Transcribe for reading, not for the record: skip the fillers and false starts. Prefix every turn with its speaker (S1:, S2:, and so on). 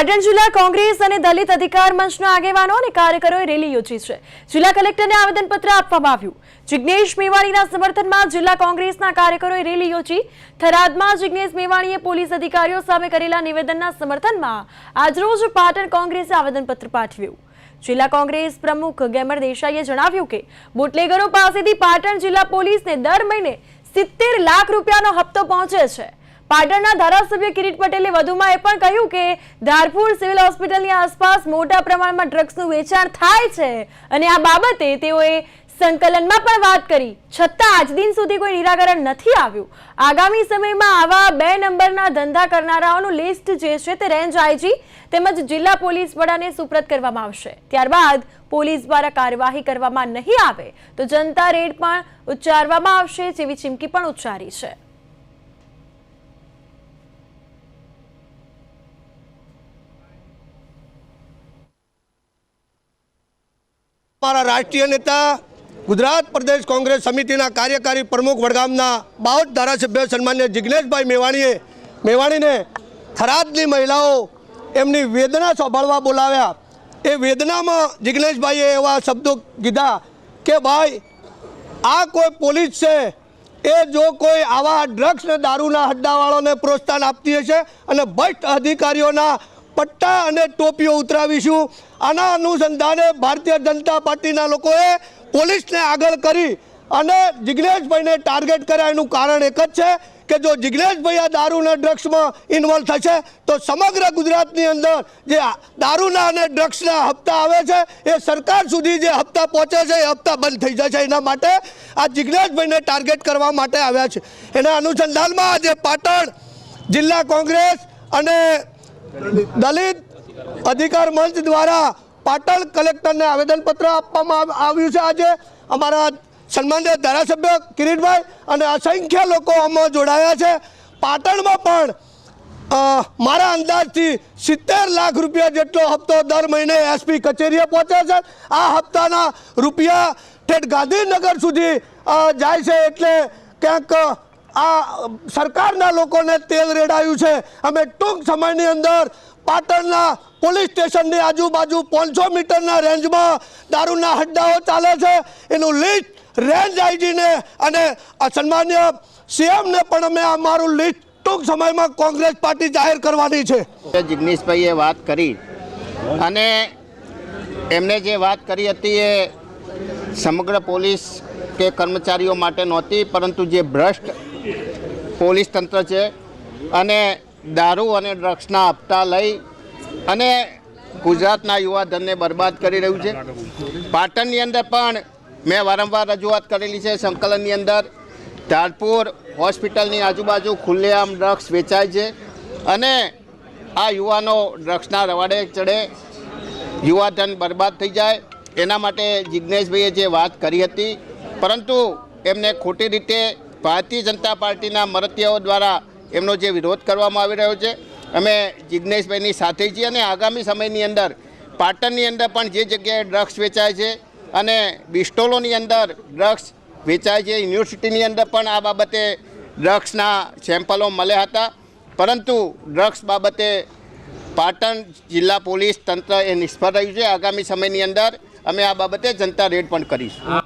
S1: પાટણ જિલ્લા કોંગ્રેસ અને દલિત અધિકાર મંચના આગેવાનો અને કાર્યકરોએ રેલી યોજી છે। જિલ્લા કલેક્ટરને આવેદનપત્ર આપવામાં આવ્યું। જિગ્નેશ મેવાણીના સમર્થનમાં જિલ્લા કોંગ્રેસના કાર્યકરોએ રેલી યોજી। થરાદમાં જિગ્નેશ મેવાણીએ પોલીસ અધિકારીઓ સામે કરેલા નિવેદનના સમર્થનમાં આજરોજ પાટણ કોંગ્રેસે આવેદનપત્ર પાઠવ્યું। જિલ્લા કોંગ્રેસ પ્રમુખ ગેમર દેસાઈએ જણાવ્યું કે બુટલેગરો પાસેથી પાટણ જિલ્લા પોલીસને દર મહિને 70 લાખ રૂપિયાનો હપ્તો પહોંચે છે। પાટણના ધારાસભ્ય કિરીટ પટેલે વધુમાં એ પણ કહ્યું કે ધારપુર સિવિલ હોસ્પિટલની આસપાસ મોટા પ્રમાણમાં ડ્રગ્સનું વેચાણ થાય છે અને આ બાબતે તેઓએ સંકલનમાં પણ વાત કરી, છતાં આજ દિન સુધી કોઈ નિરાકરણ નથી આવ્યું। આગામી સમયમાં આવા 2 નંબરના ધંધા કરનારાઓનું લિસ્ટ જે છે તે રેન્જ આઈજી તેમજ જિલ્લા પોલીસ વડાને સુપ્રત કરવામાં આવશે। ત્યારબાદ પોલીસ દ્વારા કાર્યવાહી કરવામાં નહીં આવે તો જનતા રેડ પણ ઉચ્ચારવામાં આવશે જેવી ચીમકી પણ ઉચ્ચારી છે।
S2: हमारा राष्ट्रीय नेता गुजरात प्रदेश कांग्रेस समिति कार्यकारी प्रमुख वडगामना 12 धारासभ्य सन्मान्य जिग्नेशभाई मेवाणी ने थरादनी महिलाओं एमनी वेदना संभाळवा बोलाव्या। ए वेदना में जिग्नेशभाई एवा शब्दों कीधा के भाई आ कोई पुलिस से ए जो कोई आवा ड्रग्स ने दारूना हड्डावाळों ने प्रोत्साहन आपती हशे अने भ्रष्ट अधिकारीओना पट्टा अने टोपीओ उतरावीशुं। आना अनुसंधाने भारतीय जनता पार्टीना लोकोए पोलीसने आगळ करी अने जिग्नेशभाईने टार्गेट कर्या। एनुं कारण एक ज छे कि जो जिग्नेशभाई आ दारूना ड्रग्समां इन्वोल्व थशे तो समग्र गुजरातनी अंदर जे दारूना अने ड्रग्सना हप्ता आवे छे ए सरकार सुधी जे हप्ता पहोंचे छे ए हप्ता बंध थई जशे। एना माटे आ जिग्नेशभाईने टार्गेट करवा माटे आव्या छे। एना अनुसंधानमा आज पाटण जिल्ला कांग्रेस अने दलित अधिकार मंच द्वारा पाटण कलेक्टर ने आवेदनपत्र आपवामां आव्युं छे। आज अमारा सन्मान्य धारासभ्य किरीटभाई अने असंख्य लोको आमां जोड़ाया छे। पाटणमां पण मारा अंदाजथी 70 लाख रुपया जेटलो हप्तो दर महीने एसपी कचेरीए पहोंचे छे। आ हप्ताना रुपया ठेठ गांधीनगर सुधी जाय छे एटले क्यांक आ सरकारना लोकोने तेल रेडायुं छे। अमे टूंक समयनी अंदर पाटणना पोलीस स्टेशननी आजूबाजू 500 मीटरना रेंजमां दारूना हड्डाओ चाले छे। एनुं लिस्ट रेंज आईजी ने अने सन्मान्य सीएम ने पण अमे अमारुं लिस्ट टूंक समयमां कांग्रेस पार्टी जाहिर करवानी छे।
S3: जिग्नेशभाईए वात करी अने एमणे जे वात करी हती ए समग्र पोलीस के कर्मचारीओ माटे नहोती, परंतु जे भ्रष्ट पोलीस तंत्र छे अने दारू अने ड्रग्सना हप्ता लई अने गुजरातना युवाधनने बर्बाद करी रह्युं छे। पाटणनी अंदर पण मैं वारंवार रजूआत करेली छे। संकलननी अंदर धारपुर होस्पिટલની आजूबाजू खुलेआम ड्रग्स वेचाय छे अने आ युवानो ड्रग्सना रवाड़े चढ़े, युवाधन बर्बाद थई जाय एना माटे जिग्नेशभाईए जे वात करी हती, परंतु एमने खोटी रीते भारतीय जनता पार्टीना मरतियाओ द्वारा एमनो जे विरोध करवामां आवी रह्यो छे। अमे जिग्नेशभाईनी साथे छीए अने आगामी समयनी अंदर पाटणनी अंदर पण जे जग्याए ड्रग्स वेचाय छे अने बिस्टोलोनी अंदर ड्रग्स वेचाय छे, युनिवर्सिटीनी अंदर पण आ बाबते ड्रग्सना सेम्पलो मळ्या हता, परंतु ड्रग्स बाबते पाटण जिल्ला पोलीस तंत्र ए निष्फळ रह्युं छे। आगामी समयनी अंदर अमे आ बाबते जनता रेड पण करीशुं।